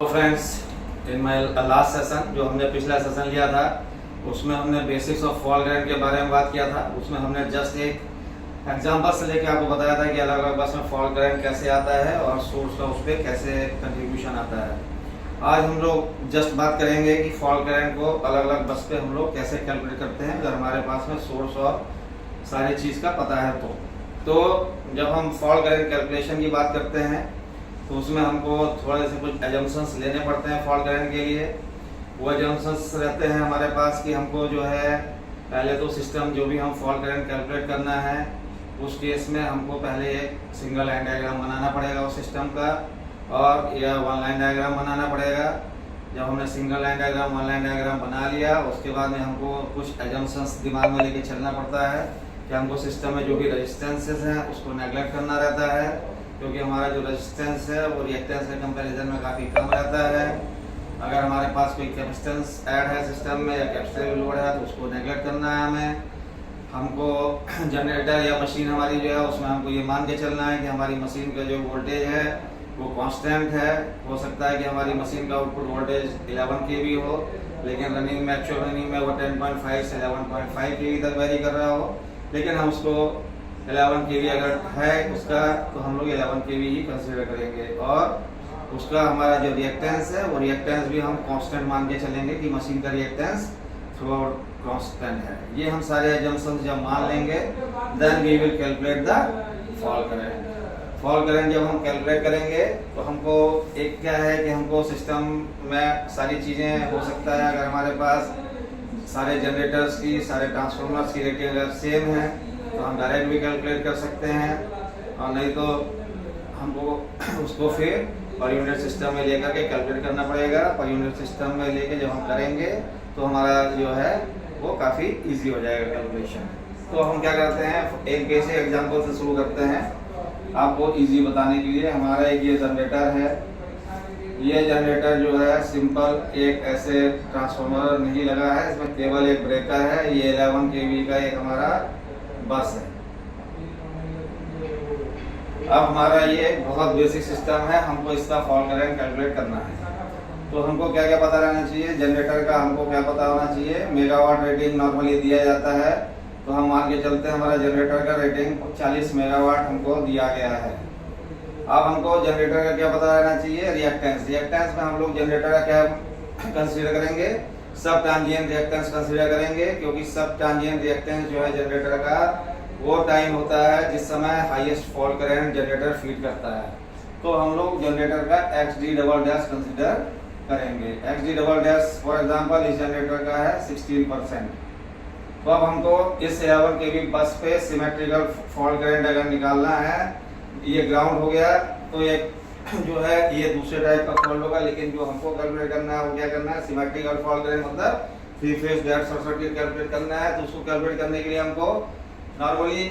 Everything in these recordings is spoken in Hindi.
तो friends, in my last session जो हमने पिछला सेशन लिया था उसमें हमने बेसिक्स ऑफ फॉल्ट करंट के बारे में बात किया था। उसमें हमने जस्ट एक एग्जांपल से लेके आपको बताया था कि अलग अलग बस में फॉल्ट करंट कैसे आता है और सोर्स का उस पर कैसे कंट्रीब्यूशन आता है। आज हम लोग जस्ट बात करेंगे कि फॉल्ट करंट को अलग अलग बस पे हम लोग कैसे कैलकुलेट करते हैं अगर हमारे पास में सोर्स और सारी चीज़ का पता है तो जब हम फॉल्ट करंट कैलकुलेशन की बात करते हैं तो उसमें हमको थोड़े से कुछ एजम्पशंस लेने पड़ते हैं फॉल्ट करंट के लिए। वो एजम्पशंस रहते हैं हमारे पास कि हमको जो है पहले तो सिस्टम जो भी हम फॉल्ट करंट कैलकुलेट करना है उस केस में हमको पहले एक सिंगल लाइन डायग्राम बनाना पड़ेगा उस सिस्टम का और या वन लाइन डायग्राम बनाना पड़ेगा। जब हमने single line diagram one line diagram बना लिया उसके बाद में हमको कुछ एजम्पशंस दिमाग में लेके चलना पड़ता है कि हमको सिस्टम में जो भी रेजिस्टेंसेस हैं उसको नेगलेक्ट करना रहता है क्योंकि हमारा जो रेजिस्टेंस है वो रिएक्टेंस के कंपैरिजन में काफ़ी कम रहता है। अगर हमारे पास कोई कैपेसिटेंस ऐड है सिस्टम में या कैपेसिटिव लोड है तो उसको नेगलेक्ट करना है हमें। हमको जनरेटर या मशीन हमारी जो है उसमें हमको ये मान के चलना है कि हमारी मशीन का जो वोल्टेज है वो कांस्टेंट है। हो सकता है कि हमारी मशीन का आउटपुट वोल्टेज 11 kV हो लेकिन रनिंग में एक्चुअल रनिंग में वो 10.5 से 11.5 kV तक वेरी कर रहा हो, लेकिन हम उसको 11 kV अगर है उसका तो हम लोग 11 kV ही कंसिडर करेंगे और उसका हमारा जो रिएक्टेंस है वो रिएक्टेंस भी हम कांस्टेंट मान के चलेंगे कि मशीन का रिएक्टेंस थ्रू आउट कांस्टेंट है। ये हम सारे एजम्पशंस जब मान लेंगे then we will calculate the fault current. Fault current जब हम कैलकुलेट करेंगे तो हमको एक क्या है कि हमको सिस्टम में सारी चीज़ें हो सकता है अगर हमारे पास सारे जनरेटर्स की सारे ट्रांसफार्मर्स की रेटिंग अगर सेम है तो हम डायरेक्ट भी कैलकुलेट कर सकते हैं और नहीं तो हमको उसको फिर पर यूनिट सिस्टम में लेकर के कैलकुलेट करना पड़ेगा। पर यूनिट सिस्टम में लेके जब हम करेंगे तो हमारा जो है वो काफ़ी इजी हो जाएगा कैलकुलेशन। तो हम क्या करते हैं एक बेसिक एग्जांपल से शुरू करते हैं आपको इजी बताने के लिए। हमारा एक ये जनरेटर है, ये जनरेटर जो है सिंपल एक ऐसे ट्रांसफार्मर नहीं लगा है, इसमें केवल एक ब्रेकर है। ये 11 kV का एक हमारा बस है। अब हमारा ये बहुत बेसिक सिस्टम है, हमको इसका फॉल्ट करंट कैलकुलेट करना है तो हमको क्या क्या पता रहना चाहिए। जनरेटर का हमको क्या पता होना चाहिए, मेगावाट रेटिंग नॉर्मली दिया जाता है तो हम मान के चलते हैं हमारा जनरेटर का रेटिंग 40 मेगावाट हमको दिया गया है। अब हमको जनरेटर का क्या पता रहना चाहिए, रिएक्टेंस। रिएक्टेंस में हम लोग जनरेटर का क्या कंसीडर करेंगे, सब ट्रांजिएंट रिएक्टेंस कंसीडर करेंगे क्योंकि सब ट्रांजिएंट रिएक्टेंस जो है जनरेटर का वो टाइम होता है जिस समय highest fault current generator feed करता है। तो हम लोग जनरेटर का XD डबल डैश कंसीडर करेंगे। XD double dash for example इस जनरेटर का है 16%। तो अब हमको इस 11 kV बस पे सिमेट्रिकल फॉल्ट करंट अगर निकालना है, ये ग्राउंड हो गया तो ये जो है ये दूसरे टाइप का फॉल्ट होगा, लेकिन जो हमको कैलकुलेट करना है वो क्या करना है, सिमेट्रिकल फॉल्ट करंट मतलब 3 phase direct short circuit calculate करना है। तो उसको कैलकुलेट करने के लिए हमको नॉर्मली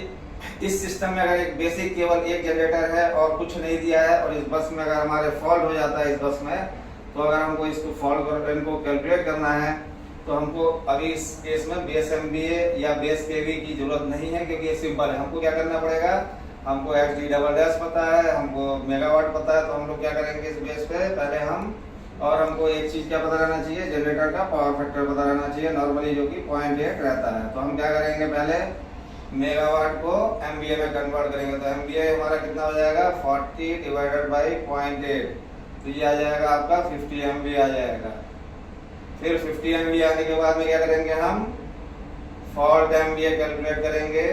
इस सिस्टम में अगर एक बेसिक केवल एक जनरेटर है और कुछ नहीं दिया है और इस बस में अगर हमारे फॉल्ट हो जाता है इस बस में तो अगर हमको इसको फॉल्ट करंट को कैलकुलेट करना है तो हमको अभी इस केस में बेस MVA या बेस KV की जरूरत नहीं है क्योंकि ये सिंपल है। हमको क्या करना पड़ेगा, हमको XD डबल डैश पता है, हमको मेगावाट पता है, तो हम लोग क्या करेंगे इस बेस पे पहले हम और हमको एक चीज क्या पता रहना चाहिए, जनरेटर का पावर फैक्टर पता रहना चाहिए नॉर्मली जो कि 0.8 रहता है। तो हम क्या करेंगे पहले मेगावाट को MVA में कन्वर्ट करेंगे तो MVA हमारा कितना हो जाएगा 40 डिवाइडेड बाई 0.8 तो ये आ जाएगा आपका 50 MVA आ जाएगा। फिर 50 MVA आने के बाद में क्या करेंगे हम फॉल्ट MVA कैलकुलेट करेंगे।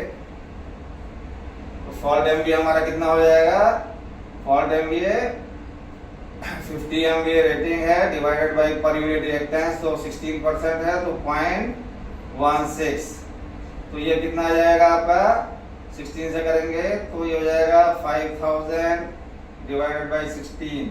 तो फॉल्ट MVA हमारा कितना हो जाएगा, फॉल्ट MVA 50 MVA रेटिंग है divided by per unit reactance तो 16% है तो 0.16 तो ये कितना आ जाएगा आपका 16 से करेंगे तो ये हो जाएगा 5000 डिवाइडेड बाय 16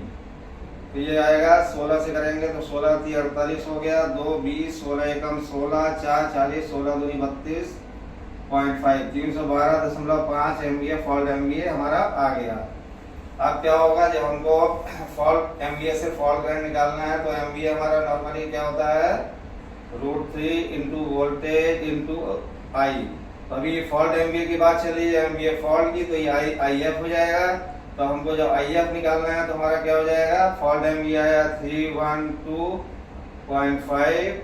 तो ये आएगा 16 से करेंगे तो 16 × 48 हो गया, 2 20 16 एकम 16 4 40 16 दूनी 32.5 312.5 MVA फॉल्ट MVA हमारा आ गया। अब क्या होगा जब हमको फॉल्ट MVA से फॉल्ट करंट निकालना है तो MVA हमारा नॉर्मली क्या होता है √3 इंटू वोल्टेज इंटू I। अभी फॉल्ट MVA की बात चली है MVA फॉल्ट की तो ये IF हो जाएगा तो हमको जब IF निकालना है तो हमारा क्या हो जाएगा, फॉल्ट एमवी आया 312.5,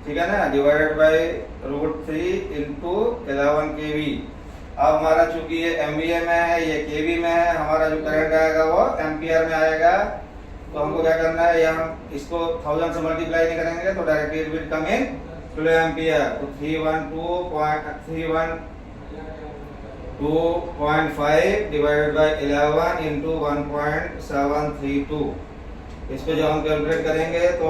ठीक है ना, डिवाइडेड बाय √3 इंटू 11 kV। अब हमारा चूंकि ये MVA में है, ये kV में है, हमारा जो करंट आएगा वो एम्पियर में आएगा। तो हमको क्या करना है, या हम इसको 1000 से मल्टीप्लाई नहीं करेंगे तो directly it will come in kilo ampere. तो 312.5 डिवाइडेड बाय 11 इंटू 1.732। इस पे जो हम कैलकुलेट करेंगे तो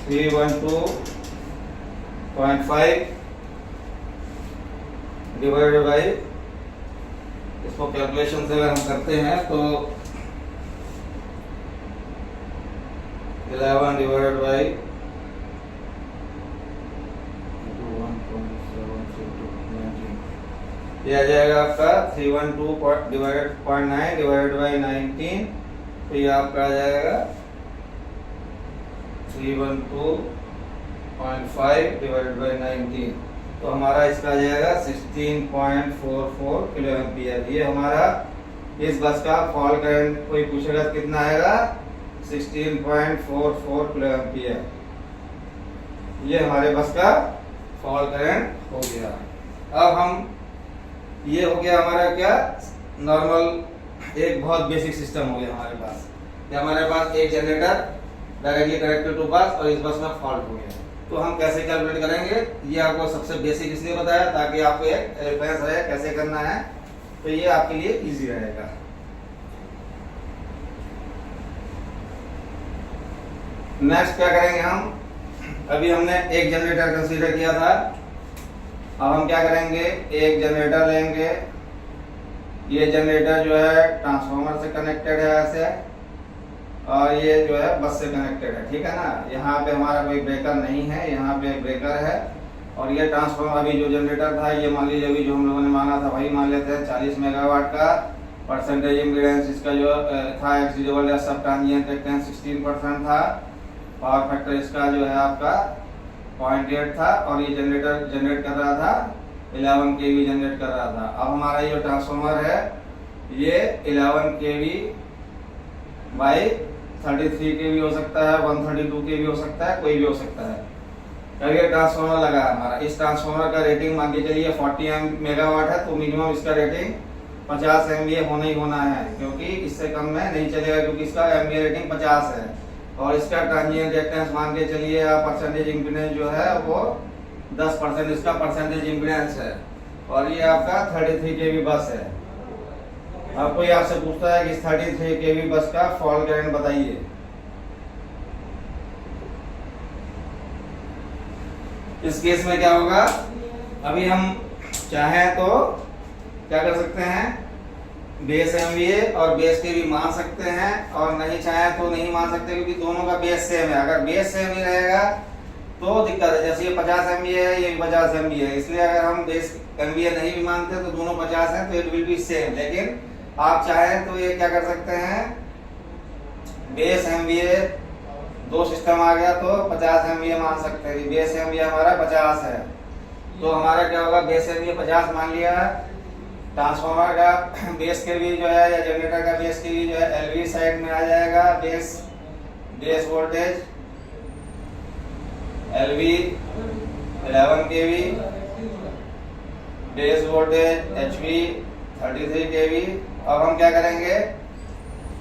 312.5 डिवाइडेड बाय, इसको कैलकुलेशन से अगर हम करते हैं तो 11 डिवाइडेड बाय 1.732, ये आ जाएगा आपका 312.9 डिवाइडेड बाय 19, तो ये आपका आ जाएगा 312.5 डिवाइडेड बाय 19। तो हमारा इसका आ जाएगा 16.44 किलो एम्पियर। ये हमारा इस बस का फॉल्ट करंट, कोई पूछेगा कितना आएगा, 16.44 किलो एम्पियर। ये हमारे बस का फॉल्ट करंट हो गया। अब हम, ये हो गया हमारा क्या, नॉर्मल एक बहुत बेसिक सिस्टम हो गया हमारे पास। ये हमारे पास एक जनरेटर डायरेक्टली कनेक्टेड टू बस और इस बस में फॉल्ट हो गया। तो हम कैसे कैलकुलेट करेंगे, ये आपको सबसे बेसिक इसलिए बताया ताकि आपको एक रेफरेंस रहे कैसे करना है, तो ये आपके लिए इजी रहेगा। नेक्स्ट क्या करेंगे हम, अभी हमने एक जनरेटर कंसीडर किया था, अब हम क्या करेंगे, एक जनरेटर लेंगे। ये जनरेटर जो है ट्रांसफार्मर से कनेक्टेड है ऐसे, और ये जो है बस से कनेक्टेड है, ठीक है ना। यहाँ पे हमारा कोई ब्रेकर नहीं है, यहाँ पे ब्रेकर है, और ये ट्रांसफार्मर अभी जो जनरेटर था, ये मान लीजिए अभी जो हम लोगों ने माना था वही मान लेते हैं 40 मेगावाट का। परसेंटेज इम्पीडेंस इसका जो था XG सब ट्रांजिएंट रिएक्टेंस 16% था। पावर फैक्टर इसका जो है आपका 0.8 था, और ये जनरेटर जनरेट कर रहा था 11 kV जनरेट कर रहा था। अब हमारा ये ट्रांसफार्मर है, ये 11 kV बाई 33 kV हो सकता है, 132 kV हो सकता है, कोई भी हो सकता है। अब ये ट्रांसफार्मर लगा है हमारा, इस ट्रांसफार्मर का रेटिंग मान के चलिए 40 मेगावाट है, तो मिनिमम इसका रेटिंग 50 MVA होना ही होना है, क्योंकि इससे कम में नहीं चलेगा, क्योंकि इसका MVA रेटिंग 50 है। और इसका ट्रांजिएंट रिएक्टेंस मान के चलिए आप, परसेंटेज इम्पीडेंस जो है वो 10% इसका परसेंटेज इम्पीडेंस है, और ये आपका 33 kV बस है। अब कोई आपसे पूछता है कि इस 33 kV बस का फॉल्ट करंट बताइए, इस केस में क्या होगा, अभी हम चाहें तो क्या कर सकते हैं, बेस MVA और बेस के भी मान सकते हैं, और नहीं चाहे तो नहीं मान सकते, क्योंकि दोनों का बेस सेम है। अगर बेस सेम ही रहेगा तो दिक्कत है, जैसे ये 50 MVA है, ये 50 MVA है, इसलिए अगर हम बेस MVA नहीं भी मानते तो दोनों 50 हैं, तो इट विल बी सेम। लेकिन आप चाहें तो ये क्या कर सकते हैं, बेस MVA, दो सिस्टम आ गया तो 50 MVA मान सकते हैं। बेस MVA हमारा 50 है, तो हमारा क्या होगा, बेस MVA 50 मान लिया। ट्रांसफार्मर का बेस के भी जो है, या जनरेटर का बेस के भी जो है LV साइड में आ जाएगा, base voltage LV 11 kV, base voltage HV 33 kV। अब हम क्या करेंगे,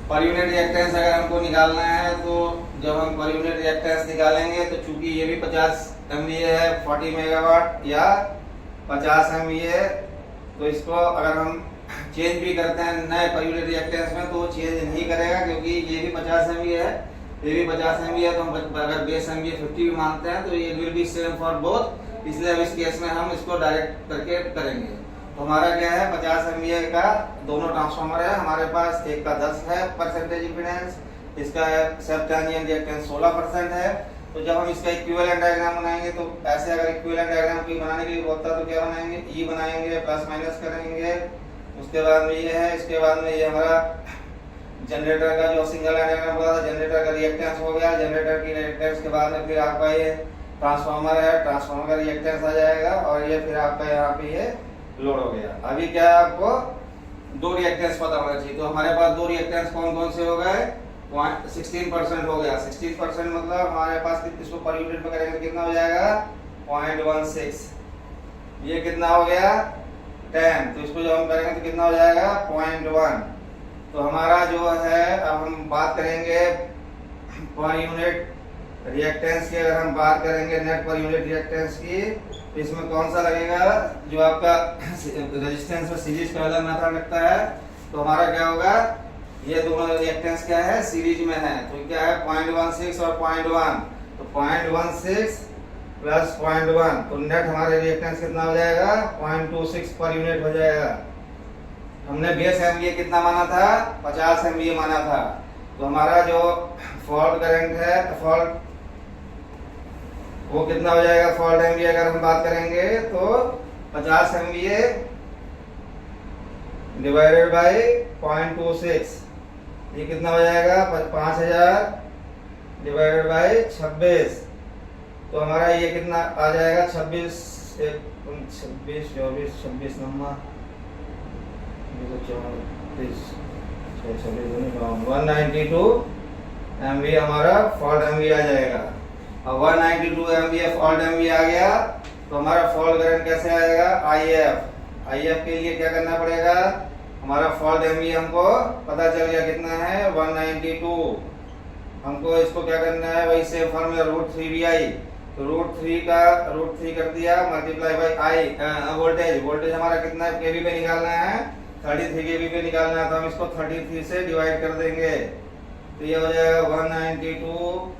पर यूनिट रिएक्टेंस अगर हमको निकालना है, तो जब हम पर यूनिट रिएक्टेंस निकालेंगे तो चूंकि ये भी 50 MVA है, 40 मेगावाट या 50 MVA, तो इसको अगर हम चेंज भी करते हैं नए पर यूनिट रिएक्टेंस में तो चेंज नहीं करेगा, क्योंकि ये भी 50 MVA है, ये भी 50 MVA है। तो हम अगर बेस MVA 50 भी मानते हैं तो ये will be same for both, इसलिए अब इस केस में हम इसको डायरेक्ट करके करेंगे। तो हमारा क्या है, 50 MVA का दोनों ट्रांसफार्मर है हमारे पास, एक का 10 है परसेंटेज इम्पीडेंस, इसका सेल्फ ट्रांजिएंट रिएक्टेंस 16% है। तो जब हम इसका इक्विवेलेंट डायग्राम बनाएंगे, तो ऐसे अगर इक्विवेलेंट डायग्राम कोई बनाने के लिए बोलता है तो क्या बनाएंगे, ई बनाएंगे, प्लस माइनस करेंगे, उसके बाद में ये है, इसके बाद में ये हमारा जनरेटर का जो सिंगल लाइन डायग्राम बोला था, जनरेटर का रिएक्टेंस हो गया, जनरेटर की रिएक्टेंस के बाद में फिर आपका ये ट्रांसफार्मर है, ट्रांसफार्मर का रिएक्टेंस आ जाएगा और ये फिर आपका यहाँ पे ये लोड हो गया। अभी क्या है, आपको दो रिएक्टेंस पता होना चाहिए। तो हमारे पास दो रिएक्टेंस कौन कौन से हो गए, 16% हो गया। 16% मतलब हमारे पास इसको पर यूनिट में करेंगे कितना हो जाएगा, 0.16। ये कितना हो गया 10, तो इसको जब हम करेंगे तो कितना हो जाएगा 0.1। तो हमारा जो है, अब हम बात करेंगे पर यूनिट रिएक्टेंस की। अगर हम बात करेंगे नेट पर यूनिट रिएक्टेंस की, तो इसमें कौन सा लगेगा, जो आपका रेजिस्टेंस और सीरीज का वाला मेथड लगता है। तो हमारा क्या होगा, ये दोनों रिएक्टेंस क्या है, सीरीज में है। तो क्या है 0.16 और 0.1, तो 0.16 प्लस 0.1, तो नेट हमारे रिएक्टेंस कितना हो जाएगा 0.26 पर यूनिट हो जाएगा। हमने बेस एमवीए कितना माना था, 50 एमवीए माना था। तो हमारा जो फॉल्ट करंट है, फॉल्ट वो कितना हो जाएगा, फॉल्ट एमवीए अगर हम बात करेंगे तो 50 एमवीए डिवाइडेड बाय 0.26, ये कितना हो जाएगा 5000 डिवाइडेड बाय 26। तो हमारा ये कितना आ जाएगा 26 नंबर 192 एमवी हमारा फॉल्ट एमवी आ जाएगा। अब 192 एमवी फॉल्ट एमवी आ गया, तो हमारा फॉल्ट करंट कैसे आएगा, आईएफ। आईएफ के लिए क्या करना पड़ेगा, हमारा फॉल्ट एमवी हमको पता चल गया कितना है 192। हमको इसको क्या करना है, वही सेम फॉर्मूला √3VI। तो √3 कर दिया multiply by I voltage. Voltage हमारा कितना केवी पे निकालना है, 33 केवी पे निकालना है। तो हम इसको 33 से डिवाइड कर देंगे, तो ये हो जाएगा 192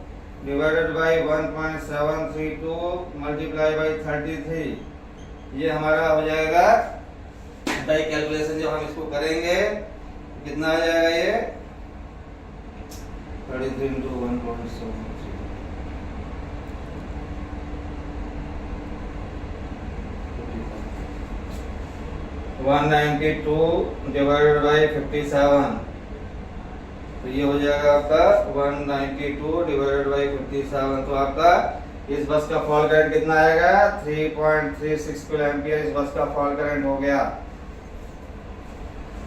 डिवाइडेड बाई 1.732 मल्टीप्लाई बाई 33। ये हमारा हो जाएगा बाई कैलकुलेशन। जब हम इसको करेंगे कितना आ जाएगा, ये 33 into 1.732 192 डिवाइडेड बाई 57। तो ये हो जाएगा आपका 192 डिवाइडेड बाई 57। तो आपका इस बस का फॉल्ट करंट कितना आएगा, 3.36 किलो एम्पियर इस बस का फॉल्ट करंट हो गया।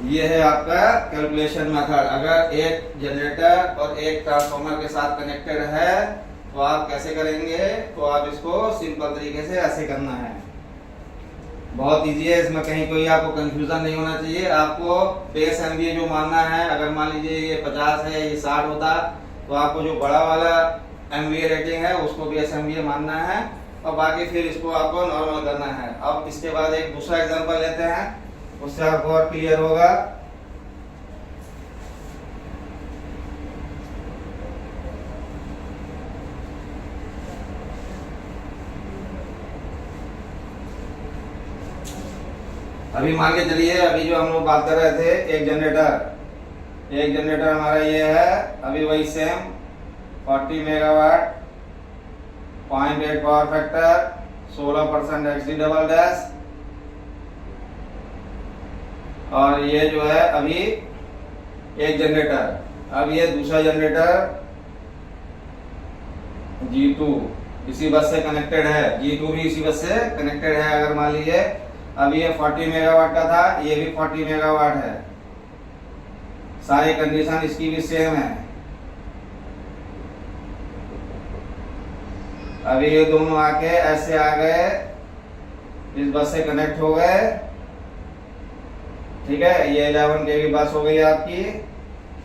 ये है आपका कैलकुलेशन मेथड। अगर एक जनरेटर और एक ट्रांसफार्मर के साथ कनेक्टेड है तो आप कैसे करेंगे, तो आप इसको सिंपल तरीके से ऐसे करना है। बहुत इजी है, इसमें कहीं कोई आपको कंफ्यूजन नहीं होना चाहिए। आपको बेस एमवीए जो मानना है, अगर मान लीजिए ये 50 है, ये 60 होता, तो आपको जो बड़ा वाला एमवीए रेटिंग है उसको बेस एमवीए मानना है, और बाकी फिर इसको आपको नॉर्मल करना है। अब इसके बाद एक दूसरा एग्जांपल लेते हैं, उससे आपको और क्लियर होगा। अभी मान के चलिए, अभी जो हम लोग बात कर रहे थे, एक जनरेटर हमारा ये है। अभी वही same 40 megawatt, 0.8 power factor, 16% XD double dash. और ये जो है अभी एक जनरेटर। अब ये दूसरा जनरेटर G2 इसी बस से कनेक्टेड है, G2 भी इसी बस से कनेक्टेड है। अगर मान लीजिए अभी ये 40 मेगावाट का था, ये भी 40 मेगावाट है। सारी कंडीशन इसकी भी सेम है। अभी ये दोनों आके ऐसे आ गए, इस बस से कनेक्ट हो गए, ठीक है। ये 11 kV बस हो गई आपकी,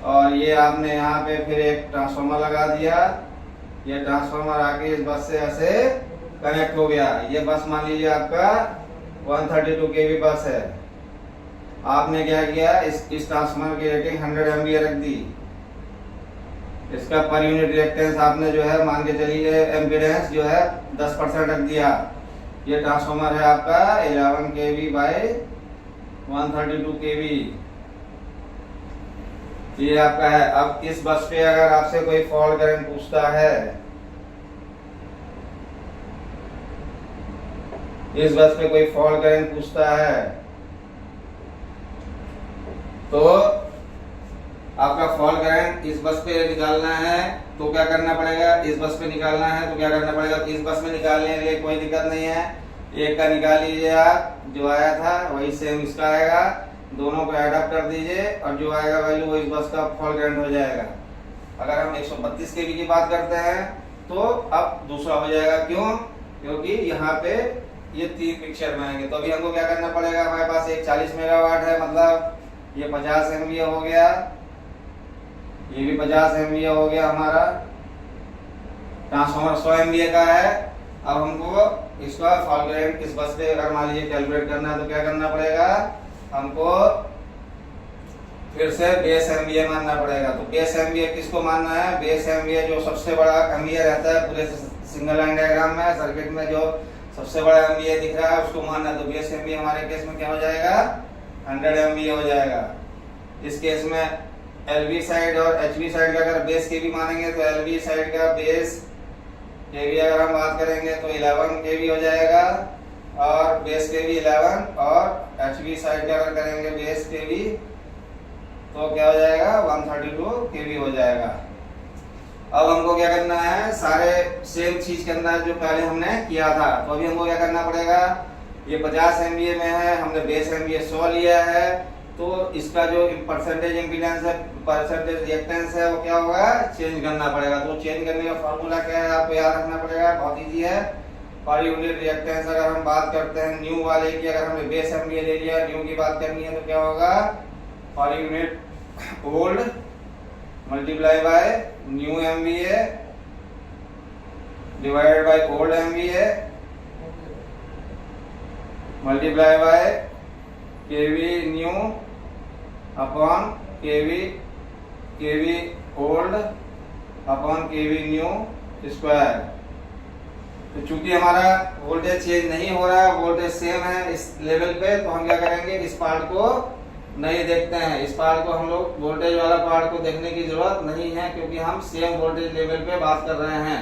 और ये आपने यहाँ पे फिर एक ट्रांसफार्मर लगा दिया। ये ट्रांसफार्मर आके इस बस से ऐसे कनेक्ट हो गया। ये बस मान लीजिए आपका 132 kV बस है। आपने क्या किया, इस ट्रांसफार्मर की रेटिंग 100 MVA रख दी। इसका पर यूनिट रिएक्टेंस आपने जो है मान के चलिए एम्पीडेंस जो है 10% रख दिया। ये ट्रांसफार्मर है आपका 11 kV बाय 132 kV, ये आपका है। अब इस बस पे अगर आपसे कोई फॉल्ट करंट पूछता है, इस बस पे कोई फॉल्ट करंट पूछता है, तो आपका फॉल्ट करंट इस बस पे निकालना है तो क्या करना पड़ेगा, इस बस पे निकालना है तो क्या करना पड़ेगा, इस बस में निकालने के लिए कोई दिक्कत नहीं है, एक का निकाल लीजिए आप, जो आया था वही सेम इसका आएगा, दोनों को ऐड अप कर दीजिए और जो आएगा वैल्यू वो इस बस का फॉल्ट करंट हो जाएगा। अगर हम 132 kV की बात करते हैं तो अब दूसरा हो जाएगा, क्यों, क्योंकि यहाँ पे ये 3 पिक्चर में आएंगे। तो अभी हमको क्या करना पड़ेगा, हमारे पास एक 40 मेगावाट है, मतलब ये 50 MVA हो गया, ये भी 50 MVA हो गया हमारा, ट्रांसफार्मर 100 MVA का है। अब हमको इसका फॉल्ट करंट किस बस पे अगर मान लीजिए कैलकुलेट करना है तो क्या करना पड़ेगा, हमको फिर से बेस MVA मानना पड़ेगा। तो बेस MVA किसको मानना है, बेस MVA जो सबसे बड़ा MVA रहता है पूरे सिंगल लाइन डायग्राम में सर्किट में, जो सबसे बड़ा MVA दिख रहा है उसको मानना है। तो बेस MVA हमारे केस में क्या हो जाएगा, 100 MVA हो जाएगा। इस केस में LV साइड और HV साइड का अगर बेस केवी मानेंगे तो LV साइड का बेस केवी अगर हम बात करेंगे तो 11 केवी हो जाएगा, और बेस केवी 11, और HV साइड का अगर करेंगे बेस केवी तो क्या हो जाएगा, 132 केवी हो जाएगा। अब हमको क्या करना है, सारे सेम चीज करना है जो पहले हमने किया था। तो अभी हमको क्या करना पड़ेगा, ये 50 MVA में है, हमने बेस MVA 100 लिया है, तो इसका जो परसेंटेज इम्पीडेंस है, परसेंटेज रिएक्टेंस है, वो क्या होगा, चेंज करना पड़ेगा। तो चेंज करने का फॉर्मूला क्या है, आपको याद रखना पड़ेगा, बहुत इजी है। पर यूनिट रिएक्टेंस अगर हम बात करते हैं न्यू वाले की, अगर हमने बेस MVA ले लिया, न्यू की बात करनी है तो क्या होगा, per unit old multiply by new MVA divided by old MVA multiply by kV new upon kV old upon kV new square. तो चूंकि हमारा वोल्टेज चेंज नहीं हो रहा है, वोल्टेज सेम है इस लेवल पे, तो हम क्या करेंगे, इस पार्ट को नहीं देखते हैं, इस पार्ट को हम लोग वोल्टेज वाला पार्ट को देखने की जरूरत नहीं है, क्योंकि हम सेम वोल्टेज लेवल पे बात कर रहे हैं।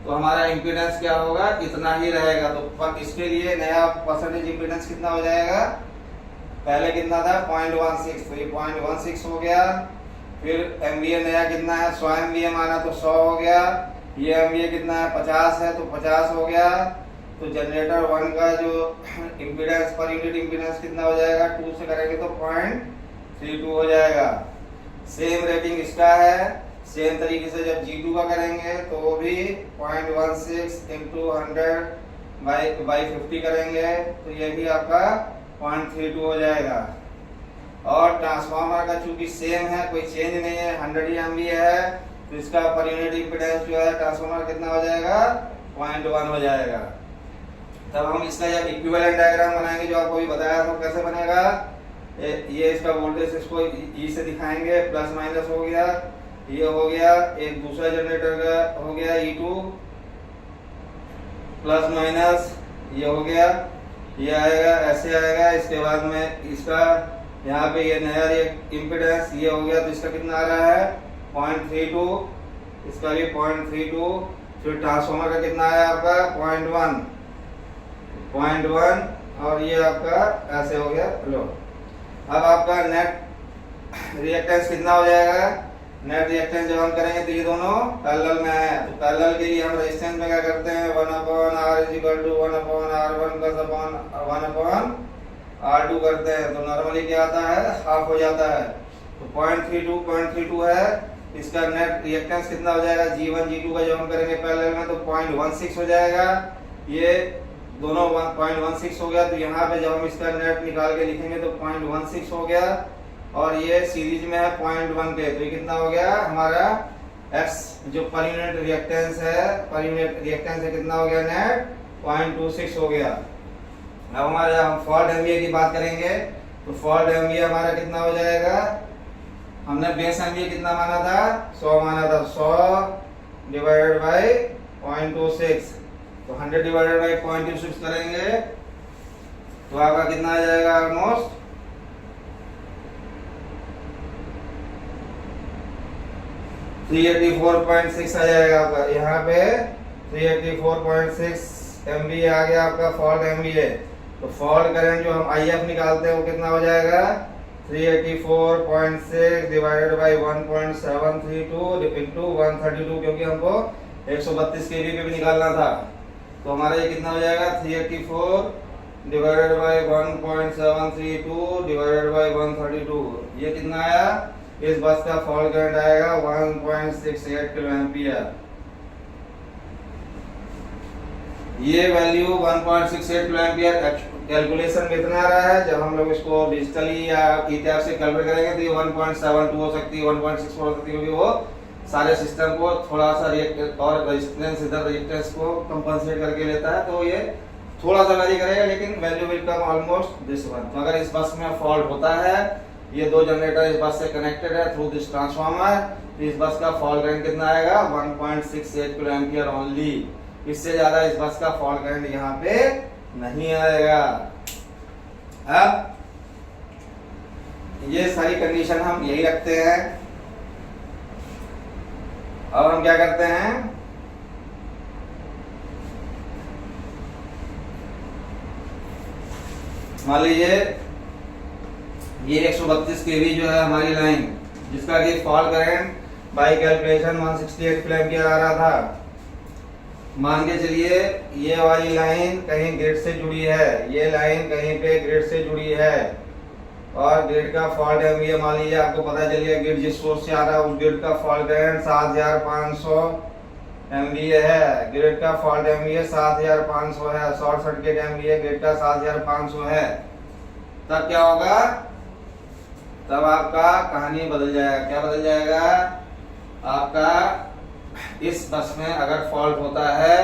तो हमारा इम्पीडेंस क्या होगा, इतना ही रहेगा। तो इसके लिए नया परसेंटेज इम्पीडेंस कितना हो जाएगा, पहले कितना था 0.16, तो ये 0.16 हो गया। फिर MVA नया कितना है, 100 MVA माना तो 100 हो गया। ये MVA कितना है, 50 है तो 50 हो गया। तो जनरेटर 1 का जो इम्पीडेंस पर यूनिट इम्पीडेंस कितना हो जाएगा, 2 से करेंगे तो 0.32 हो जाएगा। सेम रेटिंग इसका है, सेम तरीके से जब G2 का करेंगे तो वो भी 0.16 इंटू 100 बाई 50 करेंगे तो ये भी आपका 0.32 हो जाएगा। और ट्रांसफार्मर का चूंकि सेम है, कोई चेंज नहीं है, 100 MVA है, तो इसका पर यूनिट इम्पीडेंस जो है ट्रांसफार्मर कितना हो जाएगा, 0.1 हो जाएगा। तब हम इसका जब इक्विवेलेंट डायग्राम बनाएंगे, जो आपको भी बताया था कैसे बनेगा, ये इसका वोल्टेज इसको E से दिखाएंगे, प्लस माइनस हो गया, ये हो गया, एक दूसरा जनरेटर का हो गया E2 प्लस माइनस, ये हो गया, ये आएगा, ऐसे आएगा। इसके बाद में इसका यहाँ पे ये नया इम्पीडेंस ये हो गया, तो इसका कितना आ रहा है 0.32, इसका भी 0.32। फिर ट्रांसफार्मर का कितना आया आपका 0.1 और ये आपका ऐसे हो गया। लो अब आपका नेट रिएक्टेंस कितना हो जाएगा, नेट रिएक्टेंस जब हम करेंगे तो ये दोनों पैरेलल में है, तो पैरेलल के लिए हम रेजिस्टेंस में क्या करते हैं 1/R = 1/R1 + 1/R2 करते हैं। तो नॉर्मली क्या आता है, हाफ हो जाता है। तो 0.32 है, इसका नेट रिएक्टेंस कितना हो जाएगा, G1 G2 का जब हम करेंगे पैरेलल में तो 0.16 हो जाएगा। ये दोनों 0.16 हो गया, तो यहाँ पे जब हम इसका नेट निकाल के लिखेंगे तो 0.16 हो गया, और ये सीरीज में है 0.1 पे, तो ये कितना हो गया हमारा X जो पर यूनिट रिएक्टेंस है, पर यूनिट रिएक्टेंस है कितना हो गया नेट 0.26 हो गया। अब हमारा हम फॉल्ट MVA की बात करेंगे तो फॉल्ट MVA हमारा कितना हो जाएगा, हमने बेस MVA कितना माना था 100 माना था, 100 डिवाइडेड बाय 0.26, तो 100 डिवाइडेड बाय 0.26 करेंगे तो आपका कितना आ जाएगा ऑलमोस्ट 384.6 आ जाएगा आपका। यहाँ पे 384.6 MVA आ गया आपका फॉल्ट MVA। तो फॉल्ट करंट जो हम IF निकालते हैं वो कितना हो जाएगा 384.6 डिवाइडेड बाई 1.732 इंटू 132, क्योंकि हमको 132 केवी पे भी निकालना था। तो हमारा ये कितना हो जाएगा 384 डिवाइडेड बाई 1.732 डिवाइडेड बाई 132, ये कितना आया? इस बस का फॉल्ट करंट आएगा 1.68 किलो एम्पियर। ये वैल्यू 1.68 किलो एम्पियर कैलकुलेशन में इतना आ रहा है। जब हम लोग इसको डिजिटली या ईटीआर से कैलकुलेट करेंगे तो ये 1.72 हो सकती है, 1.64 हो सकती है, क्योंकि वो सारे सिस्टम को थोड़ा सा रिएक्ट और रेजिस्टेंस इधर रेजिस्टेंस को कंपनसेट करके लेता है, तो ये थोड़ा सा वैरी करेगा, लेकिन value will come almost this one. तो अगर इस बस में फॉल्ट होता है, ये दो जनरेटर इस बस से कनेक्टेड है थ्रू दिस ट्रांसफार्मर, तो इस बस का फॉल्ट करंट कितना आएगा 1.68 किलो एम्पियर ओनली। इससे ज्यादा इस बस का फॉल्ट करंट यहाँ पे नहीं आएगा। अब ये सारी कंडीशन हम यही रखते हैं। अब हम क्या करते हैं, मान लीजिए ये 132 केवी जो है हमारी लाइन, जिसका कि fault current by calculation 168 kilo ampere आ रहा था। मान के चलिए ये वाली लाइन कहीं ग्रिड से जुड़ी है, ये लाइन कहीं पे ग्रिड से जुड़ी है, और ग्रिड का फॉल्ट एमवीए मान लीजिए आपको पता चल गया ग्रिड जिस सोर्स से आ रहा है उस ग्रिड का फॉल्ट करंट 7500 एमवीए है। ग्रिड का फॉल्ट एमवीए 7500 है, शॉर्ट सर्किट एमवीए ग्रिड का 7500 है। तब क्या होगा, तब आपका कहानी बदल जाएगा। क्या बदल जाएगा? आपका इस बस में अगर फॉल्ट होता है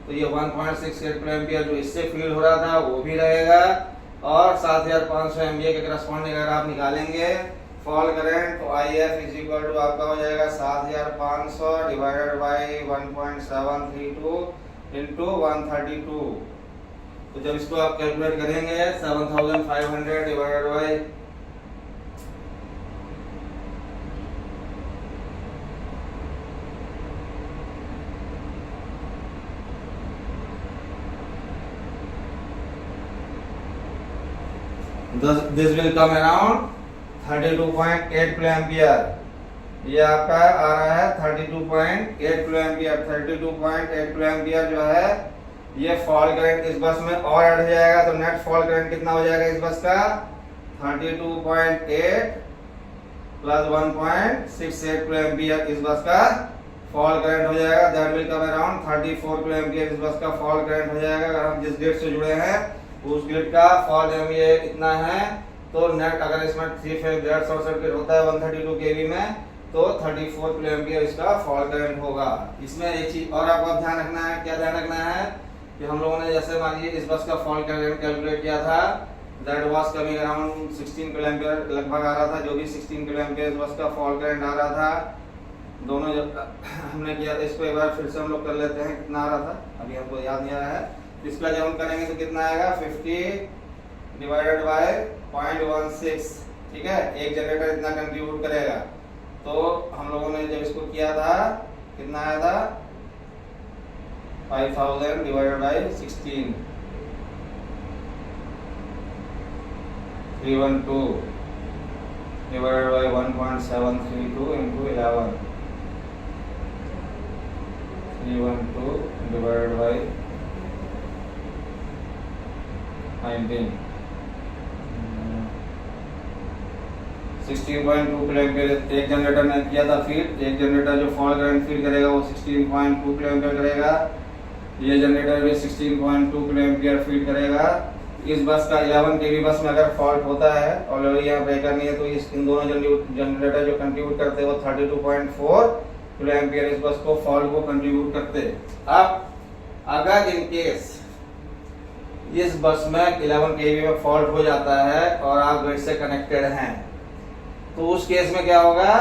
तो ये 1.68 किलो एम्पियर जो इससे फीड हो रहा था वो भी रहेगा, और 7500 एमवीए के करस्पॉन्डिंग अगर आप निकालेंगे फॉल्ट करंट, तो IF इज इक्वल टू आपका हो जाएगा 7500 डिवाइडेड बाई 1.732 इंटू 132। तो जब इसको आप कैलकुलेट करेंगे 7500 divided by 10 this will come around 32.8 kilo ampere. ये आपका आ रहा है 32.8 किलो एम्पियर। 32.8 किलो एम्पियर जो है ये फॉल्ट करंट इस बस में और ऐड हो जाएगा, तो नेट फॉल्ट करंट कितना हो जाएगा इस बस का 32.8 प्लस 1.68 किलो एम्पियर इस बस का फॉल्ट करंट हो जाएगा। That will come around 34 kilo ampere इस बस का फॉल्ट करंट हो जाएगा। अगर हम जिस ग्रिड से जुड़े हैं उस ग्रिड का फॉल्ट एमवीए इतना है, तो नेट अगर इसमें 3 फेज ग्रिड शॉर्ट सर्किट होता है 132 केवी में, तो 34 किलो एम्पियर इसका फॉल्ट करंट होगा। इसमें एक चीज और आपको ध्यान रखना है। क्या ध्यान रखना है कि हम लोगों ने जैसे मान लीजिए इस बस का फॉल्ट करंट कैलकुलेट किया था, that was coming around 16 kilo ampere लगभग आ रहा था। जो भी 16 किलो एम्पियर इस बस का फॉल्ट करंट आ रहा था, दोनों जब हमने किया था इसको एक बार फिर से हम लोग कर लेते हैं कितना आ रहा था, अभी हमको याद नहीं आ रहा है। इसका जब हम करेंगे तो कितना आएगा 50 डिवाइडेड बाय 0.16, ठीक है। एक जनरेटर इतना कंट्रीब्यूट करेगा। तो हम लोगों ने जब इसको किया था कितना आया था 5000 divided by 16 312 divided by 1.732 into 11 312 divided by 19 16.2 kilo ampere एक जनरेटर ने किया था फीड। एक जनरेटर जो फॉल्ट करंट फीड करेगा वो 16.2 किलो एम्पियर करेगा। ये जनरेटर भी 16.2 किलो एम्पियर फीड करेगा। इस बस का 11 केवी बस में अगर फॉल्ट होता है ऑलरेडी यहाँ ब्रेकर नहीं है, तो इन दोनों जनरेटर जो कंट्रीब्यूट करते हैं वो 32.4 किलो एम्पियर इस बस को फॉल्ट को कंट्रीब्यूट करते हैं। अब अगर इन केस इस बस में 11 केवी में फॉल्ट हो जाता है और आप ग्रिड से कनेक्टेड हैं, तो उस केस में क्या होगा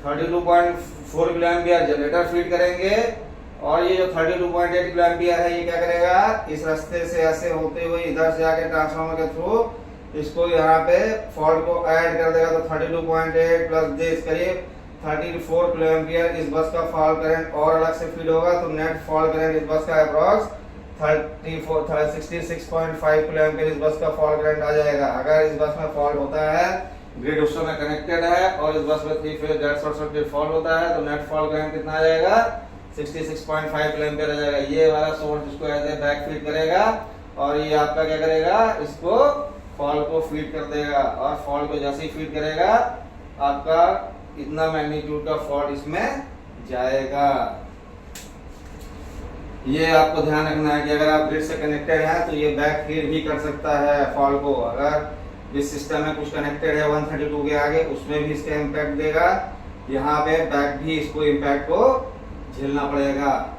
32.4 किलो एम्पियर जनरेटर फीड करेंगे, और ये जो 32.8 किलो एम्पियर है ये क्या करेगा इस रास्ते से ऐसे होते हुए इधर से आके ट्रांसफार्मर के थ्रू इसको यहाँ पे फॉल्ट को ऐड कर देगा। तो 32.8 प्लस दिस करीब 34 किलो एम्पियर इस बस का फॉल्ट करंट और अलग से फीड होगा। तो नेट फॉल्ट करंट इस बस का अप्रॉक्स 66.5 किलो एम्पियर इस बस का फॉल्ट करंट आ जाएगा। अगर इस बस में फॉल्ट होता है ग्रिड उस समय कनेक्टेड है और इस बस में 3 phase dead short circuit fault होता है तो नेट फॉल्ट करंट कितना आ जाएगा 66.5 एम्पीयर आ जाएगा। ये वाला सोर्स इसको ऐसे बैक फीड करेगा और ये आपका क्या करेगा, इसको फॉल्ट को फीड कर देगा और फॉल्ट को जैसे ही फीड करेगा आपका इतना मैग्नीट्यूड का फॉल्ट इसमें जाएगा। ये आपको ध्यान रखना है कि अगर आप ग्रिड से कनेक्टेड हैं तो ये बैक फीड भी कर सकता है फॉल्ट को। अगर जिस सिस्टम में कुछ कनेक्टेड है 132 के आगे उसमें भी इसका इम्पैक्ट देगा, यहाँ पे बैक भी इसको इम्पैक्ट को झेलना पड़ेगा।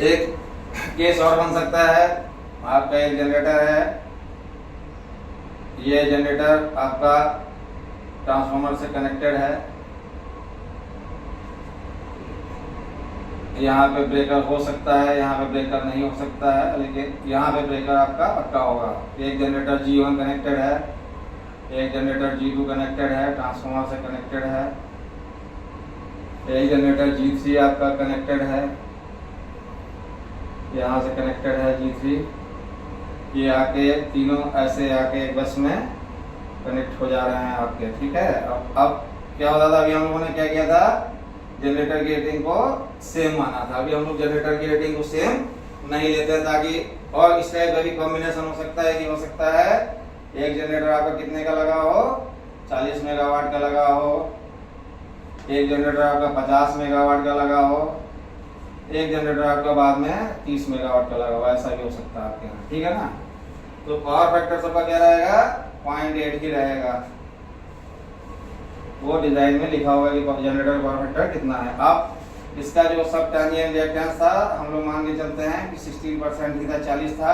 एक केस और बन सकता है, आपका एक जनरेटर है, ये जनरेटर आपका ट्रांसफार्मर से कनेक्टेड है, यहाँ पे ब्रेकर हो सकता है, यहाँ पे ब्रेकर नहीं हो सकता है, लेकिन यहाँ पे ब्रेकर आपका पक्का होगा। एक जनरेटर G1 कनेक्टेड है, एक जनरेटर G2 कनेक्टेड है, ट्रांसफार्मर से कनेक्टेड है, एक जनरेटर G3 आपका कनेक्टेड है, यहाँ से कनेक्टेड है G3। ये आके तीनों ऐसे आके एक बस में कनेक्ट हो जा रहे हैं आपके, ठीक है। अब क्या होता था, अभी हम लोगों ने क्या किया था, जनरेटर की रेटिंग को सेम माना था। अभी हम लोग जनरेटर की रेटिंग को सेम नहीं लेते ताकि, और इस टाइप का भी कॉम्बिनेशन हो सकता है कि हो सकता है एक जनरेटर आपका कितने का लगा हो, 40 मेगावाट का लगा हो, एक जनरेटर आपका 50 मेगावाट का लगा हो, एक जनरेटर आपका बाद में 30 मेगावाट का लगा हो, ऐसा भी हो सकता है आपके यहाँ, ठीक है ना। तो पावर फैक्टर सबका क्या रहेगा, 0.8 ही रहेगा। वो डिजाइन में लिखा होगा कि जनरेटर पावर फैक्टर कितना है। अब इसका जो सब ट्रांजिएंट रिएक्टेंस था हम लोग मान के चलते हैं कि 16% ही था, 40 था।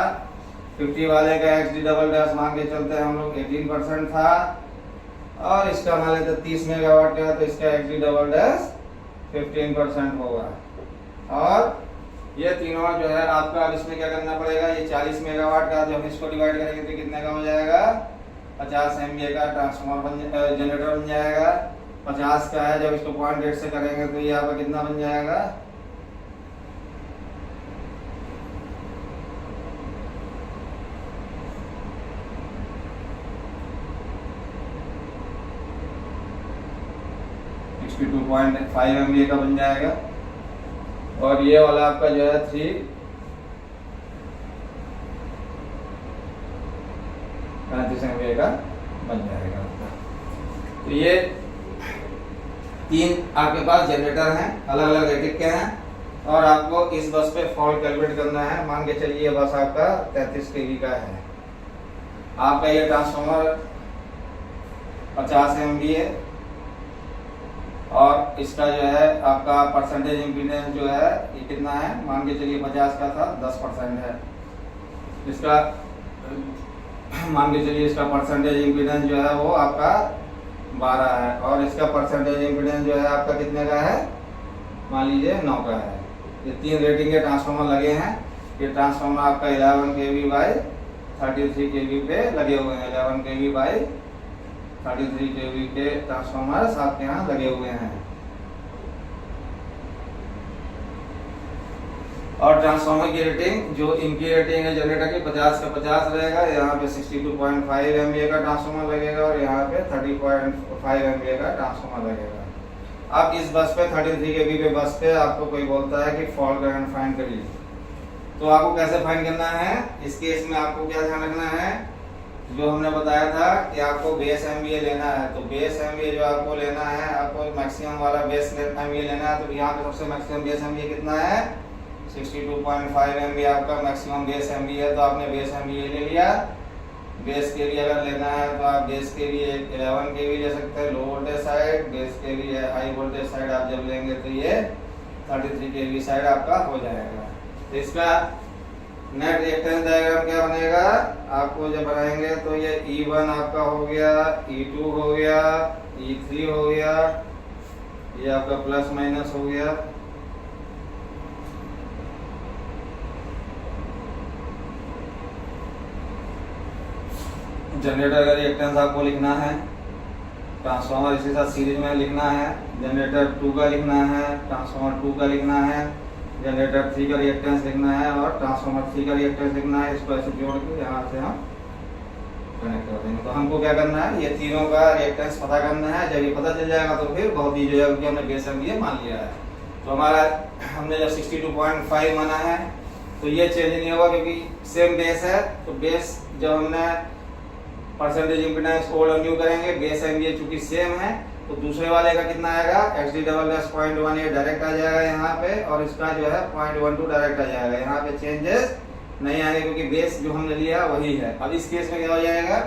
50 वाले का XD डबल डैश मान के चलते हैं हम लोग 18% था, और इसका मान लेते 30 मेगावाट का तो इसका XD डबल डैश 15% होगा। और ये तीनों जो है आपका, अब इसमें क्या करना पड़ेगा, ये 40 मेगावाट का जब इसको डिवाइड करेंगे तो कितने का हो जाएगा, 50 MVA का ट्रांसफार्मर जनरेटर बन जाएगा। 50 का है, जब इसको 0.8 से करेंगे तो ये आपका कितना बन जाएगा, इसकी 2.5 MVA का बन जाएगा। और ये वाला आपका जो है 35 MVA का बन जाएगा। तो ये तीन आपके पास जनरेटर हैं, अलग अलग रेटेड के हैं, और आपको इस बस पे फॉल्ट कैलकुलेट करना है। मान के चलिए बस आपका 33 kV का है, आपका ये ट्रांसफार्मर 50 MVA, और इसका जो है आपका परसेंटेज इम्पीडेंस जो है ये कितना है, मान के चलिए 50 का था 10% है, इसका मान के चलिए इसका परसेंटेज इम्पीडेंस जो है वो आपका 12 है, और इसका परसेंटेज इम्पीडेंस जो है आपका कितने का है, मान लीजिए 9 का है। ये तीन रेटिंग के ट्रांसफार्मर लगे हैं। ये ट्रांसफार्मर आपका 11 kV बाई 33 kV पे लगे हुए हैं। 11 kV बाई 33 kV के ट्रांसफार्मर आपके यहाँ लगे हुए हैं। और ट्रांसफार्मर की रेटिंग, जो इनकी रेटिंग है जनरेटर की 50 का 50 रहेगा, यहाँ पे 62.5 MVA का ट्रांसफार्मर लगेगा, और यहाँ पे 30.5 MVA का ट्रांसफार्मर लगेगा। अब इस बस पे 33 kV पे बस पे आपको कोई बोलता है कि फॉल्ट करंट फाइंड करिए, तो आपको कैसे फाइंड करना है, इस केस में आपको क्या ध्यान रखना है, जो हमने बताया था कि आपको बेस MVA लेना है। तो बेस MVA जो आपको लेना है, आपको मैक्सिमम वाला बेस MVA लेना है। तो यहाँ पे सबसे मैक्सिमम बेस MVA कितना है, 62.5 MVA आपका मैक्सिमम बेस MVA है। तो आपने बेस MVA ले लिया। बेस के लिए अगर लेना है तो आप बेस के लिए 11 kV ले सकते हैं लो वोल्टेज साइड, बेस के लिए हाई वोल्टेज साइड आप जब लेंगे तो ये 33 kV साइड आपका हो जाएगा। तो इसका नेट रिएक्टेंस डायग्राम क्या बनेगा, आपको जब बनाएंगे तो ये E1 आपका हो गया, E2 हो गया, E3 हो गया, ये आपका प्लस माइनस हो गया, जनरेटर का रिएक्टेंस आपको लिखना है। ट्रांसफार्मर इसके साथ सीरीज में लिखना है, जनरेटर 2 का लिखना है, ट्रांसफार्मर 2 का लिखना है, जनरेटर 3 का रिएक्टेंस लिखना है और ट्रांसफार्मर 3 का रिएक्टेंस लिखना है। इसको ऐसे जोड़ के यहाँ से हम कनेक्ट कर देंगे। तो हमको क्या करना है, ये तीनों का रिएक्टेंस पता करना है। जब ये पता चल जाएगा तो फिर बहुत ईजी हो जाएगा, क्योंकि हमने बेस एमवीए मान लिया है। तो हमारा हमने जब 62.5 माना है तो ये चेंज नहीं होगा, क्योंकि सेम बेस है। तो बेस जब हमने परसेंटेज इम्पीडेंस ओल्ड और न्यू करेंगे, बेस एमवीए चूंकि सेम है, तो दूसरे वाले का कितना आएगा, XD डबल डैश 0.18 डायरेक्ट आ जाएगा यहाँ पे, और इसका जो है 0.12 डायरेक्ट आ जाएगा। यहाँ पे चेंजेस नहीं आएंगे, क्योंकि बेस जो हमने लिया वही है। अब इस केस में क्या हो जाएगा,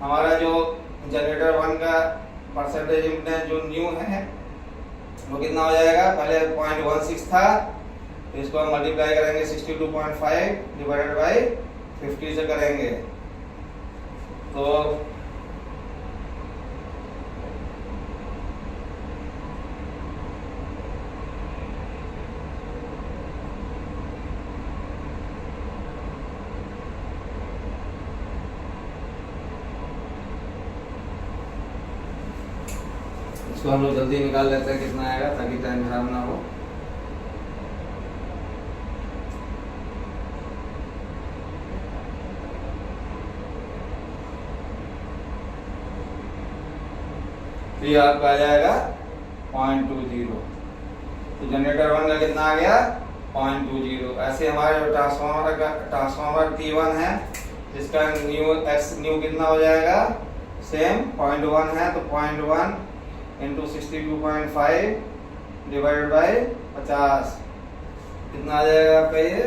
हमारा जो जनरेटर 1 का परसेंटेज इम्पीडेंस जो न्यू है वो कितना हो जाएगा, पहले 0.16 था, तो इसको हम मल्टीप्लाई करेंगे 62.5 डिवाइडेड बाई 50 से करेंगे। तो इसको हम लोग जल्दी निकाल लेते हैं कितना आएगा, ताकि टाइम खराब ना हो। तो ये आपका आ जाएगा 0.20। तो जनरेटर 1 का कितना आ गया, 0.20। ऐसे हमारे जो ट्रांसफार्मर T1 है, जिसका न्यू कितना हो जाएगा, सेम 0.1 है, तो 0.1 इंटू 62.5 डिवाइडेड बाई 50 कितना आ जाएगा आपका, ये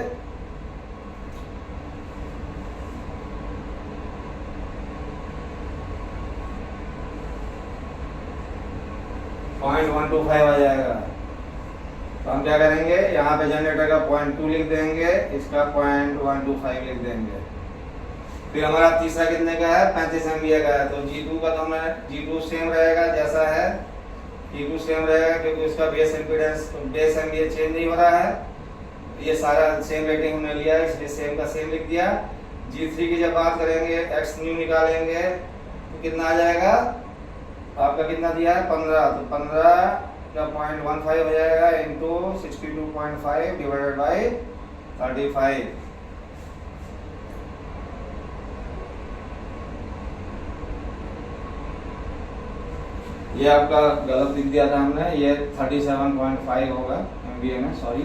0.125 आ जाएगा। तो हम क्या करेंगे, यहाँ पे जनरेटर का 0.2 लिख देंगे, इसका 0.125 लिख देंगे। फिर हमारा तीसरा कितने का है, 35 एमवीए का है। तो G2 का तो हमें G2 सेम रहेगा जैसा है, G2 सेम रहेगा, क्योंकि उसका base impedance base MVA change नहीं हो रहा है। ये सारा सेम रेटिंग हमने लिया है, इसलिए सेम का सेम लिख दिया। G3 की जब बात करेंगे, एक्स न्यू निकालेंगे तो कितना आ जाएगा, आपका कितना दिया है 15, तो 15 का 0.15 हो जाएगा इंटू 62.5 डिवाइडेड बाई 35। ये आपका गलत लिख दिया था हमने, ये 37.5 होगा एमवीए में, सॉरी,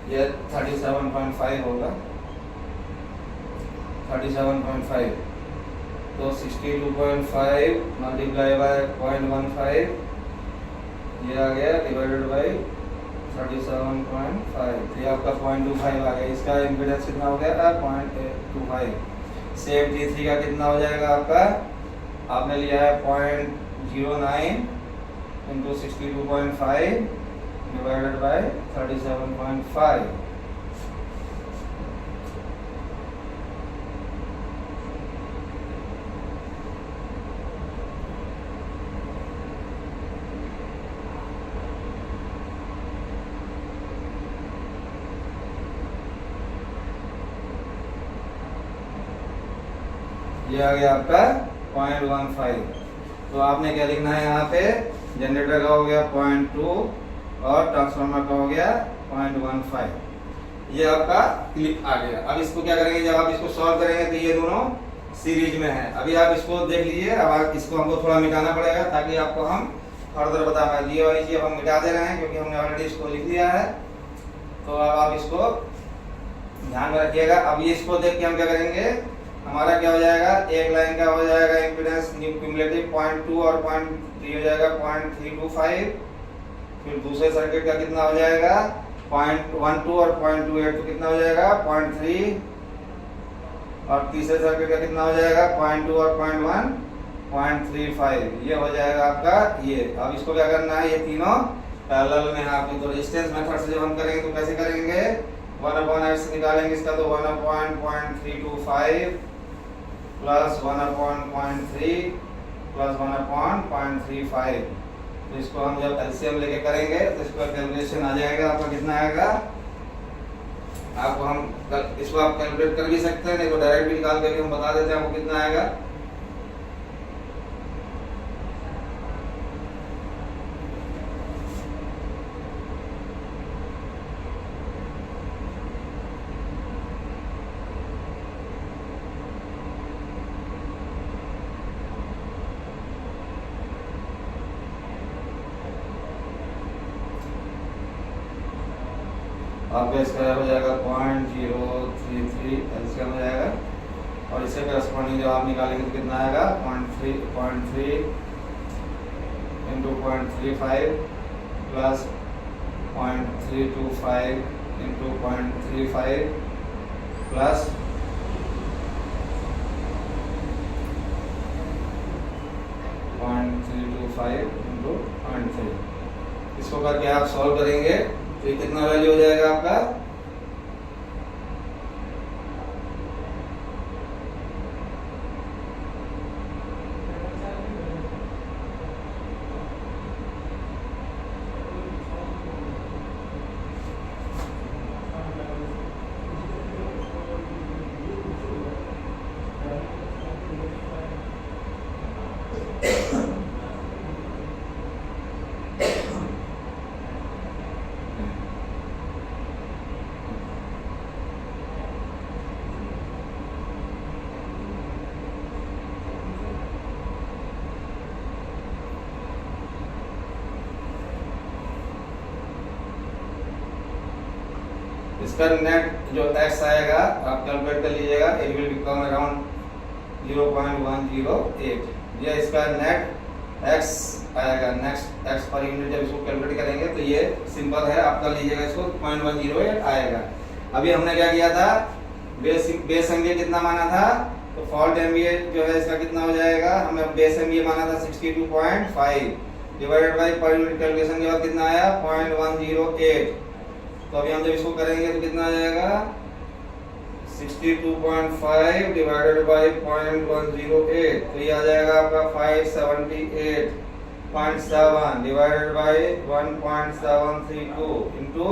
ये 37.5 होगा, 37.5। तो 62.5 मल्टीप्लाई बाय 0.15 ये आ गया डिवाइडेड बाई 37.5। ये आपका 0.25 आ गया। इसका इम्पीडेंस कितना हो गया, 0.25। सेम T3 का कितना हो जाएगा आपका, आपने लिया है 0.09 इंटू 62.5 डिवाइडेड बाई 37.5। ये आ गया आपका 0.15। तो आपने क्या लिखना है यहाँ पे, जनरेटर का हो गया 0.2 और ट्रांसफार्मर का हो गया 0.15। ये आपका क्लिक आ गया। अब इसको क्या करेंगे, जब आप इसको सॉल्व करेंगे तो ये दोनों सीरीज में है। अभी आप इसको देख लीजिए, अब इसको हमको थोड़ा मिटाना पड़ेगा ताकि आपको हम फर्दर बता पाए। ये वाली चीज हम मिटा दे रहे हैं क्योंकि हमने ऑलरेडी इसको लिख दिया है। तो अब आप इसको ध्यान में रखिएगा। अब ये इसको देख के हम क्या करेंगे, हमारा क्या हो जाएगा, एक लाइन का हो जाएगा इम्पीडेंस क्यूमुलेटिव 0.2 और 0.3 हो जाएगा 0.325। फिर दूसरे सर्किट का कितना हो जाएगा 0.12 और 0.28, तो कितना हो जाएगा 0.3। और तीसरे सर्किट का कितना हो जाएगा 0.2 और 0.1 0.35। ये हो जाएगा आपका ये। अब इसको क्या करना है, ये तीनों पैरेलल में है आपके। तो रेजिस्टेंस मेथड से जब हम करेंगे तो कैसे करेंगे, 1/x निकालेंगे इसका, तो 1/0.325 प्लस 1/0.3 प्लस 1/0.35। तो इसको हम जब एलसीएम लेके करेंगे तो इसका कैलकुलेशन आ जाएगा आपका, कितना आएगा आपको हम इसको आप कैलकुलेट कर भी सकते हैं, नहीं तो डायरेक्ट भी निकाल के भी हम बता देते हैं आपको कितना आएगा। आपका इसका हो जाएगा 0.033 एलसीएम हो जाएगा, और इससे करस्पॉन्डिंग जब आप निकालेंगे तो कितना आएगा 0.3 into 0.35 plus 0.325 into 0.35 plus 0.325 into 0.3। इसको करके आप सॉल्व करेंगे तो ये कितना वैल्यू हो जाएगा आपका इसका नेट जो x आएगा आप कैलकुलेट कर लीजिएगा, इट विल बिकम अराउंड 0.108। ये इसका नेट x आएगा, नेक्स्ट x पर यूनिट जब इसको कैलकुलेट करेंगे तो ये सिंपल है, आप कर लीजिएगा इसको 0.108 आएगा। अभी हमने क्या किया था, बेस एमवीए कितना माना था, तो फॉल्ट एमवीए जो है इसका कितना हो जाएगा, हमें बेस एमवीए माना था 62.5 divided by per unit calculation के बाद कितना आया 0.108। तो अभी हम जब इसको करेंगे तो कितना आ जाएगा 62.5 डिवाइडेड बाय 0.108, तो ये आ जाएगा आपका 578.7 डिवाइडेड बाय 1.732 इंटू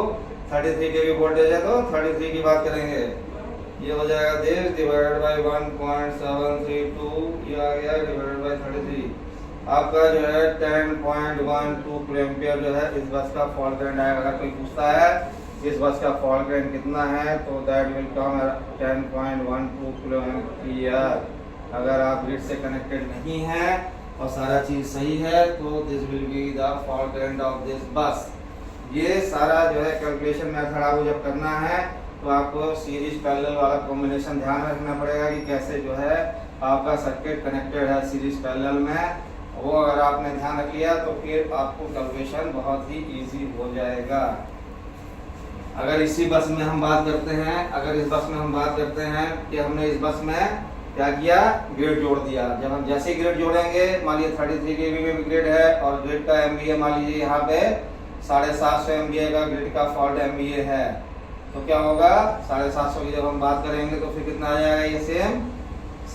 33 के भी वोल्टेज है तो 33 की बात करेंगे, ये हो जाएगा दिस डिवाइडेड बाय 1.732, ये आ गया डिवाइडेड बाय 33। आपका जो है 10.12 किलो एम्पियर जो है इस बस का फॉल्ट करंट आएगा। अगर कोई पूछता है इस बस का फॉल्ट करंट कितना है तो that will come 10.12 kilo ampere. अगर आप ग्रिड से कनेक्टेड नहीं है और सारा चीज सही है तो this will be the fault current of this बस। ये सारा जो है कैलकुलेशन मेथड आपको जब करना है तो आपको सीरीज पैरेलल वाला कॉम्बिनेशन ध्यान रखना पड़ेगा कि कैसे जो है आपका सर्किट कनेक्टेड है सीरीज पैरेलल में। वो अगर आपने ध्यान रख लिया तो फिर आपको कैलकुलेशन बहुत ही इजी हो जाएगा। अगर इसी बस में हम बात करते हैं, अगर इस बस में हम बात करते हैं कि हमने इस बस में क्या किया, ग्रिड जोड़ दिया। जब हम जैसे ग्रिड जोड़ेंगे, मान लीजिए 33 केवी में भी ग्रिड है और ग्रिड का एमवीए मान लीजिए यहाँ पे 750 एमवीए का ग्रिड का फॉल्ट एमवीए है, तो क्या होगा 750 की जब हम बात करेंगे तो फिर कितना आ जाएगा, ये सेम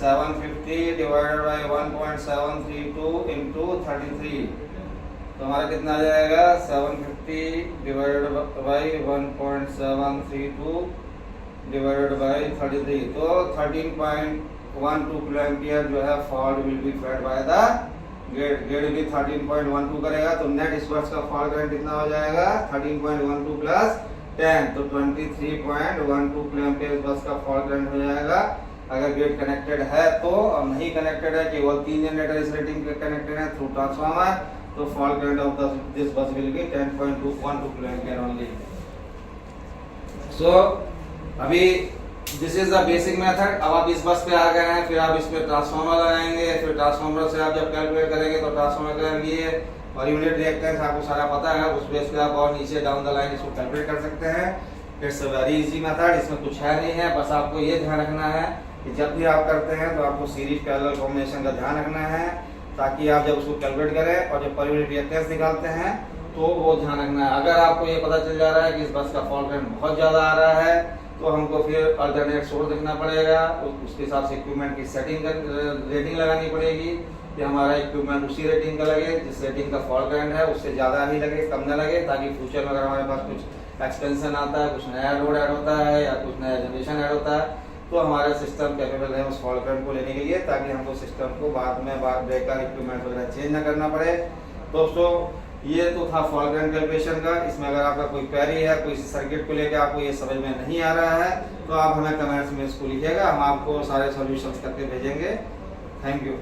750 डिवाइडेड बाय 1.732 इंटू 33, तो हमारा कितना आ जाएगा 750 डिवाइडेड बाय 1.732 डिवाइडेड बाय 33, तो 13.12 किलो एम्पियर जो है fault will be fed by the grid. Grid भी 13.12 करेगा तो नेट इस बस का फॉल्ट करंट कितना हो जाएगा 13.12 प्लस 10, तो 23.12 किलो एम्पियर इस बस का फॉल्ट करंट हो जाएगा अगर ग्रिड कनेक्टेड है तो। और नहीं कनेक्टेड है, केवल 3 जनरेटर इस रेटिंग पे कनेक्टेड है थ्रू ट्रांसफार्मर, तो fault current of this bus will be 10.12 kilo ampere only. So अभी this is the basic method. अब आप इस बस पे आ गए हैं, फिर आप इस पे ट्रांसफार्मर लगाएंगे, फिर ट्रांसफार्मर से आप जब कैलकुलेट करेंगे तो ट्रांसफार्मर का एमवीए और यूनिट रिएक्टेंस आपको सारा पता है, उस बेस पे आप और नीचे डाउन द लाइन इसको कैलकुलेट कर सकते हैं। It's a very easy method, इसमें कुछ है नहीं है, बस आपको ये ध्यान रखना है कि जब भी आप करते हैं तो आपको सीरीज पैरेलल कॉम्बिनेशन का ध्यान रखना है, ताकि आप जब उसको कैलकुलेट करें और जब पर यूनिट रिएक्टेंस निकालते हैं तो वो ध्यान रखना है। अगर आपको ये पता चल जा रहा है कि इस बस का फॉल्ट करंट बहुत ज़्यादा आ रहा है तो हमको फिर अल्टरनेट सोर्स देखना पड़ेगा, उसके हिसाब से इक्विपमेंट की सेटिंग रेटिंग लगानी पड़ेगी कि हमारा इक्विपमेंट उसी रेटिंग का लगे, जिस रेटिंग का फॉल्ट करंट है उससे ज़्यादा ही लगे, कम ना लगे, ताकि फ्यूचर में अगर हमारे पास कुछ एक्सपेंशन आता है, कुछ नया लोड ऐड होता है या कुछ नया जनरेशन ऐड होता है तो हमारा सिस्टम कैपेबल है उस फॉल्ट करंट को लेने के लिए, ताकि हमको सिस्टम को बाद में ब्रेकर इक्विपमेंट वगैरह चेंज ना करना पड़े। दोस्तों ये तो था फॉल्ट करंट कैलकुलेशन का। इसमें अगर आपका कोई क्वेरी है, कोई सर्किट को लेकर आपको ये समझ में नहीं आ रहा है तो आप हमें कमेंट्स में इसको लिखिएगा, हम आपको सारे सॉल्यूशंस करके भेजेंगे। Thank you.